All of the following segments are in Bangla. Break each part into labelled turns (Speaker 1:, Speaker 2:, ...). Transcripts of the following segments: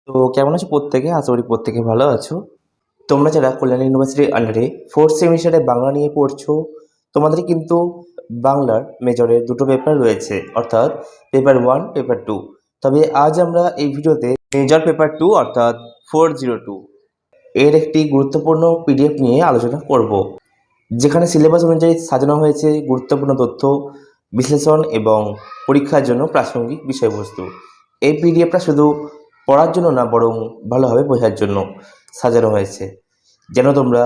Speaker 1: তো কেমন আছো প্রত্যেকে? আশা করি প্রত্যেকে ভালো আছো। তোমরা যারা কল্যাণ ইউনিভার্সিটির আন্ডারে 4th সেমিস্টারে বাংলা নিয়ে পড়ছো, তোমাদের কিন্তু বাংলার মেজরের দুটো পেপার রয়েছে, অর্থাৎ পেপার 1, পেপার 2। তবে আজ আমরা এই ভিডিওতে মেজর পেপার 2 অর্থাৎ 402 এর একটি গুরুত্বপূর্ণ পিডিএফ নিয়ে আলোচনা করব, যেখানে সিলেবাস অনুযায়ী সাজানো হয়েছে গুরুত্বপূর্ণ তথ্য, বিশ্লেষণ এবং পরীক্ষার জন্য প্রাসঙ্গিক বিষয়বস্তু। এই পিডিএফটা শুধু পড়ার জন্য না, বরং ভালোভাবে বোঝার জন্য সাজানো হয়েছে, যেন তোমরা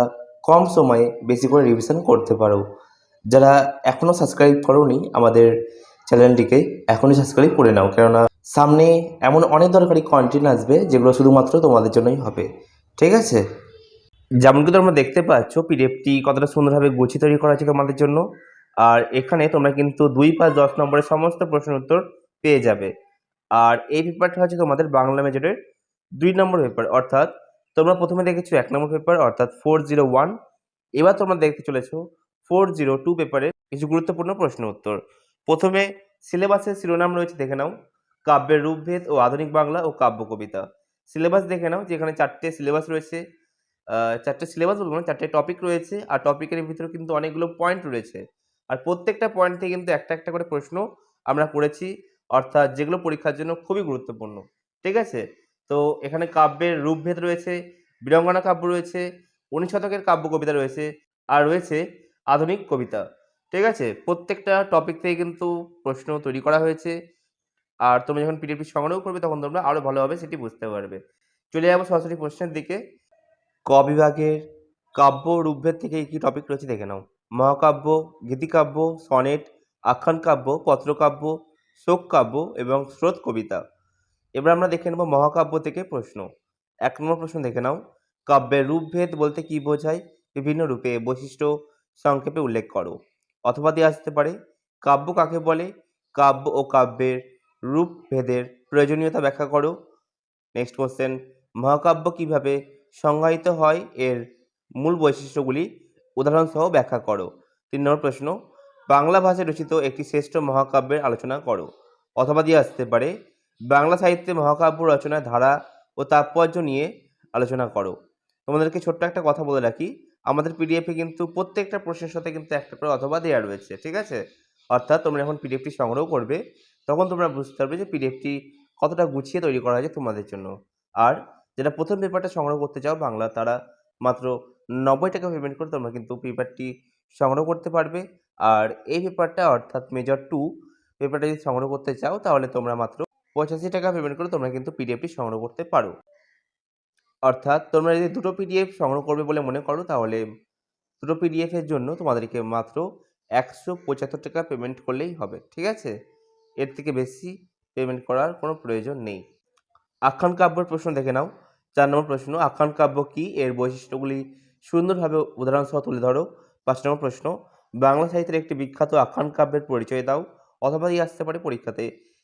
Speaker 1: কম সময়ে বেশি করে রিভিশন করতে পারো। যারা এখনও সাবস্ক্রাইব করোনি আমাদের চ্যানেলটিকে, এখনই সাবস্ক্রাইব করে নাও, কেননা সামনে এমন অনেক দরকারি কন্টেন্ট আসবে যেগুলো শুধুমাত্র তোমাদের জন্যই হবে। ঠিক আছে? যেমন কি তোমরা দেখতে পাচ্ছ পিডিএফটি কতটা সুন্দরভাবে গুছিয়ে তৈরি করা হয়েছে তোমাদের জন্য। আর এখানে তোমরা কিন্তু 2, 5, 10 নম্বরের সমস্ত প্রশ্নের উত্তর পেয়ে যাবে। আর এই পেপারটা হচ্ছে তোমাদের বাংলা মেজরের 2 নম্বর পেপার, অর্থাৎ তোমরা প্রথমে দেখেছো 1 নম্বর পেপার অর্থাৎ 401। এবার তোমরা দেখতে চলেছো 402 পেপারের কিছু গুরুত্বপূর্ণ প্রশ্ন উত্তর। প্রথমে সিলেবাসের শিরোনাম রয়েছে, দেখে নাও। কাব্যের রূপভেদ ও আধুনিক বাংলা ও কাব্য কবিতা। সিলেবাস দেখে নাও, যেখানে 4টে সিলেবাস রয়েছে। 4টে সিলেবাস বলবো না, 4টে টপিক রয়েছে। আর টপিকের ভিতরে কিন্তু অনেকগুলো পয়েন্ট রয়েছে। আর প্রত্যেকটা পয়েন্ট থেকে কিন্তু একটা একটা করে প্রশ্ন আমরা করেছি, অর্থাৎ যেগুলো পরীক্ষার জন্য খুবই গুরুত্বপূর্ণ। ঠিক আছে? তো এখানে কাব্যের রূপভেদ রয়েছে, বীরাঙ্গনা কাব্য রয়েছে, 19 শতকের কাব্য কবিতা রয়েছে, আর রয়েছে আধুনিক কবিতা। ঠিক আছে? প্রত্যেকটা টপিক থেকে কিন্তু প্রশ্ন তৈরি করা হয়েছে। আর তোমরা যখন পিডিএফটি সংগ্রহ করবে তখন তোমরা আরো ভালোভাবে সেটি বুঝতে পারবে। চলে যাবো সরাসরি প্রশ্নের দিকে। ক বিভাগের কাব্য রূপভেদ থেকে কি টপিক রয়েছে দেখে নাও। মহাকাব্য, গীতিকাব্য, সনেট, আখ্যান কাব্য, পত্রকাব্য, শোক কাব্য এবং স্রোত কবিতা। এবার আমরা দেখে নেব মহাকাব্য থেকে প্রশ্ন। 1 নম্বর প্রশ্ন দেখে নাও। কাব্যের রূপভেদ বলতে কি বোঝায়? বিভিন্ন রূপে বৈশিষ্ট্য সংক্ষেপে উল্লেখ করো। অথবা দেওয়া আসতে পারে কাব্য কাকে বলে? কাব্য ও কাব্যের রূপভেদের প্রয়োজনীয়তা ব্যাখ্যা করো। নেক্সট কোশ্চেন, মহাকাব্য কিভাবে সংজ্ঞায়িত হয়, এর মূল বৈশিষ্ট্যগুলি উদাহরণসহ ব্যাখ্যা করো। 3 নম্বর প্রশ্ন, বাংলা ভাষায় রচিত একটি শ্রেষ্ঠ মহাকাব্যের আলোচনা করো। অথবা দিয়ে আসতে পারে বাংলা সাহিত্যে মহাকাব্য রচনার ধারা ও তাৎপর্য নিয়ে আলোচনা করো। তোমাদেরকে ছোট্ট একটা কথা বলে রাখি, আমাদের পিডিএফে কিন্তু প্রত্যেকটা প্রশ্নের সাথে কিন্তু একটা করে অথবা দেওয়া রয়েছে। ঠিক আছে? অর্থাৎ তোমরা যখন পিডিএফটি সংগ্রহ করবে তখন তোমরা বুঝতে পারবে যে পিডিএফটি কতটা গুছিয়ে তৈরি করা হয়েছে তোমাদের জন্য। আর যারা প্রথম পেপারটা সংগ্রহ করতে চাও বাংলা, তারা মাত্র 90 টাকা পেমেন্ট করে তোমরা কিন্তু পেপারটি সংগ্রহ করতে পারবে। আর এই পেপারটা অর্থাৎ মেজর 2 পেপারটা যদি সংগ্রহ করতে চাও তাহলে তোমরা মাত্র 85 টাকা পেমেন্ট করে তোমরা কিন্তু পিডিএফটি সংগ্রহ করতে পারো। অর্থাৎ তোমরা যদি দুটো পিডিএফ সংগ্রহ করবে বলে মনে করো তাহলে দুটো পিডিএফ এর জন্য তোমাদেরকে মাত্র 175 টাকা পেমেন্ট করলেই হবে। ঠিক আছে? এর থেকে বেশি পেমেন্ট করার কোনো প্রয়োজন নেই। আখ্যান কাব্যের প্রশ্ন দেখে নাও। 4 নম্বর প্রশ্ন, আখ্যান কাব্য কি? এর বৈশিষ্ট্যগুলি সুন্দরভাবে উদাহরণসহ তুলে ধরো। 5 নম্বর প্রশ্ন, বাংলা সাহিত্যের একটি বিখ্যাত আখ্যান কাব্যের পরিচয় দাও। অথবা দিয়ে আসতে পারে পরীক্ষাতে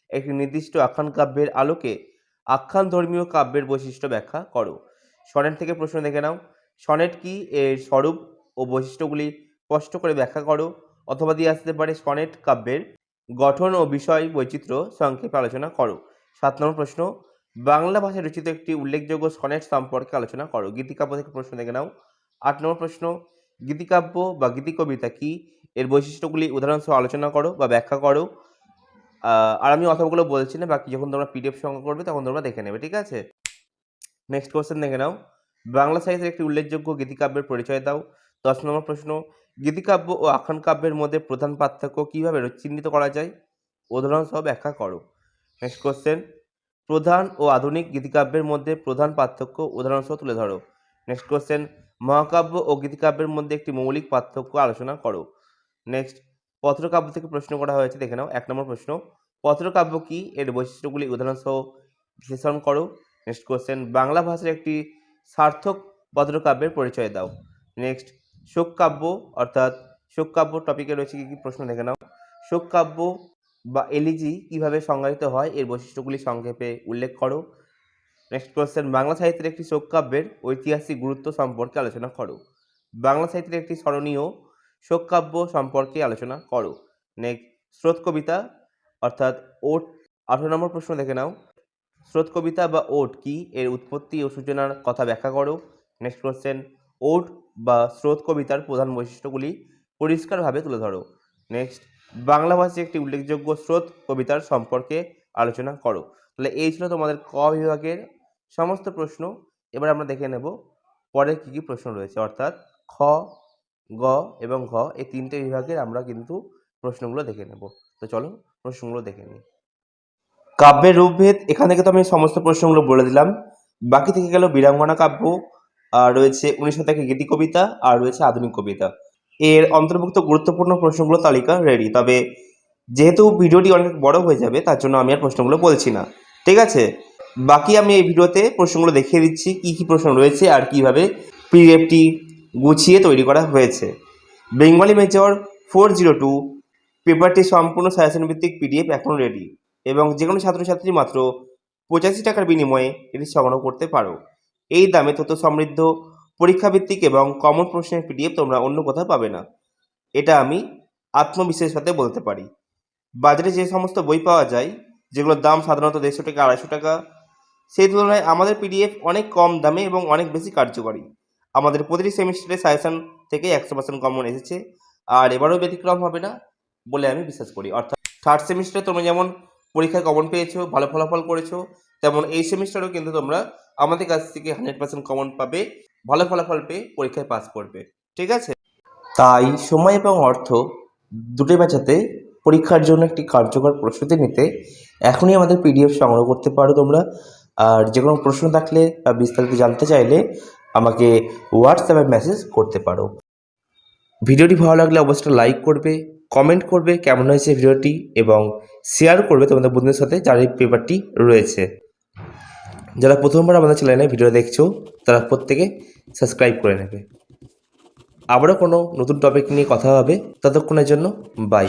Speaker 1: একটি নির্দিষ্ট আখ্যান কাব্যের আলোকে আখ্যান ধর্মীয় কাব্যের বৈশিষ্ট্য ব্যাখ্যা করো। সনেট থেকে প্রশ্ন দেখে নাও। সনেট কি? এর স্বরূপ ও বৈশিষ্ট্যগুলি স্পষ্ট করে ব্যাখ্যা করো। অথবা দিয়ে আসতে পারে সনেট কাব্যের গঠন ও বিষয় বৈচিত্র্য সংক্ষেপে আলোচনা করো। 7 নম্বর প্রশ্ন, বাংলা ভাষায় রচিত একটি উল্লেখযোগ্য সনেট সম্পর্কে আলোচনা করো। গীতিকাব্য থেকে প্রশ্ন দেখে নাও। 8 নম্বর প্রশ্ন, গীতিকাব্য বা গীতিকবিতা কি? এর বৈশিষ্ট্যগুলি উদাহরণসহ আলোচনা করো বা ব্যাখ্যা করো। আর আমি অথবাগুলো বলছি না, বাকি যখন তোমরা পিডিএফ সংগ্রহ করবে তখন তোমরা দেখে নেবে। ঠিক আছে? নেক্সট কোশ্চেন দেখে নাও। বাংলা সাহিত্যের একটি উল্লেখযোগ্য গীতিকাব্যের পরিচয় দাও। 10 নম্বর প্রশ্ন, গীতিকাব্য ও আখ্যান কাব্যের মধ্যে প্রধান পার্থক্য কিভাবে চিহ্নিত করা যায়? উদাহরণসহ ব্যাখ্যা করো। নেক্সট কোশ্চেন, প্রধান ও আধুনিক গীতিকাব্যের মধ্যে প্রধান পার্থক্য উদাহরণসহ তুলে ধরো। নেক্সট কোশ্চেন, মহাকাব্য ও গীতিকাব্যের মধ্যে একটি মৌলিক পার্থক্য আলোচনা করো। নেক্সট, পত্রকাব্য থেকে প্রশ্ন করা হয়েছে, দেখে নাও। 1 নম্বর প্রশ্ন, পত্রকাব্য কি? এর বৈশিষ্ট্যগুলি উদাহরণসহ বিশ্লেষণ করো। নেক্সট কোশ্চেন, বাংলা ভাষার একটি সার্থক পত্রকাব্যের পরিচয় দাও। নেক্সট, শোক কাব্য অর্থাৎ শোক কাব্য টপিকে রয়েছে কি কি প্রশ্ন দেখে নাও। শোক কাব্য বা এলিজি কিভাবে সংজ্ঞায়িত হয়, এর বৈশিষ্ট্যগুলি সংক্ষেপে উল্লেখ করো। নেক্সট কোশ্চেন, বাংলা সাহিত্যের একটি শোক কাব্যের ঐতিহাসিক গুরুত্ব সম্পর্কে আলোচনা করো। বাংলা সাহিত্যের একটি স্মরণীয় শোক কাব্য সম্পর্কে আলোচনা করো। নেক্সট, স্রোত কবিতা অর্থাৎ ওট। 18 নম্বর প্রশ্ন দেখে নাও। স্রোত কবিতা বা ওড কি, এর উৎপত্তি ও সূচনার কথা ব্যাখ্যা করো। নেক্সট কোশ্চেন, ওড বা স্রোত কবিতার প্রধান বৈশিষ্ট্যগুলি পরিষ্কারভাবে তুলে ধরো। নেক্সট, বাংলা ভাষায় একটি উল্লেখযোগ্য স্রোত কবিতার সম্পর্কে আলোচনা করো। তাহলে এই ছিল তোমাদের ক বিভাগের সমস্ত প্রশ্ন। এবার আমরা দেখে নেব পরে কী কী প্রশ্ন রয়েছে, অর্থাৎ খ, গ এবং ঘ এই তিনটে বিভাগের আমরা কিন্তু প্রশ্নগুলো দেখে নেব। তো চলো প্রশ্নগুলো দেখে নিই। কাব্যের রূপভেদ, এখান থেকে তো আমি সমস্ত প্রশ্নগুলো বলে দিলাম। বাকি থেকে গেল বীরাঙ্গনা কাব্য, আর রয়েছে 19 শতকের গীতি কবিতা, আর রয়েছে আধুনিক কবিতা। এর অন্তর্ভুক্ত গুরুত্বপূর্ণ প্রশ্নগুলো তালিকা রেডি, তবে যেহেতু ভিডিওটি অনেক বড় হয়ে যাবে তার জন্য আমি আর প্রশ্নগুলো বলছি না, ঠিক আছে। বাকি আমি এই ভিডিওতে প্রশ্নগুলো দেখিয়ে দিচ্ছি কী কী প্রশ্ন রয়েছে আর কীভাবে পিডিএফটি গুছিয়ে তৈরি করা হয়েছে। বেঙ্গলি মেজর 402 পেপারটি সম্পূর্ণ সাজেশন ভিত্তিক পিডিএফ এখন রেডি, এবং যে কোনো ছাত্রছাত্রী মাত্র 85 টাকার বিনিময়ে এটি সংগ্রহ করতে পারো। এই দামে তথ্য সমৃদ্ধ পরীক্ষাভিত্তিক এবং কমন প্রশ্নের পিডিএফ তোমরা অন্য কোথাও পাবে না, এটা আমি আত্মবিশ্বাসের সাথে বলতে পারি। বাজারে যে সমস্ত বই পাওয়া যায়, যেগুলোর দাম সাধারণত 150 টাকা 250 টাকা, সেই তুলনায় আমাদের পিডিএফ অনেক কম দামে এবং অনেক বেশি কার্যকরী। আমাদের প্রতিটি সেমিস্টারে সাজেশন থেকে 100% কমন এসেছে, আর এবারও ব্যতিক্রম হবে না বলে আমি বিশ্বাস করি। অর্থাৎ থার্ড সেমিস্টারে তোমরা যেমন পরীক্ষায় কমন পেয়েছো, ভালো ফলাফল করেছো, তেমন এই সেমিস্টারেও কিন্তু তোমরা আমাদের কাছ থেকে 100% কমন পাবে, ভালো ফলাফল পেয়ে পরীক্ষায় পাস করবে, ঠিক আছে। তাই সময় এবং অর্থ দুটোই বাঁচাতে পরীক্ষার জন্য একটি কার্যকর প্রস্তুতি নিতে এখনই আমাদের পিডিএফ সংগ্রহ করতে পারো তোমরা। আর যে কোনো প্রশ্ন থাকলে বা বিস্তারিত জানতে চাইলে আমাকে হোয়াটসঅ্যাপে মেসেজ করতে পারো। ভিডিওটি ভালো লাগলে অবশ্যই লাইক করবে, কমেন্ট করবে কেমন হয়েছে ভিডিওটি, এবং শেয়ার করবে তোমাদের বন্ধুদের সাথে যার এই পেপারটি রয়েছে। যারা প্রথমবার আমাদের চ্যানেলে ভিডিও দেখছো তারা প্রত্যেকে সাবস্ক্রাইব করে নেবে। আবারও কোনো নতুন টপিক নিয়ে কথা হবে, ততক্ষণের জন্য বাই।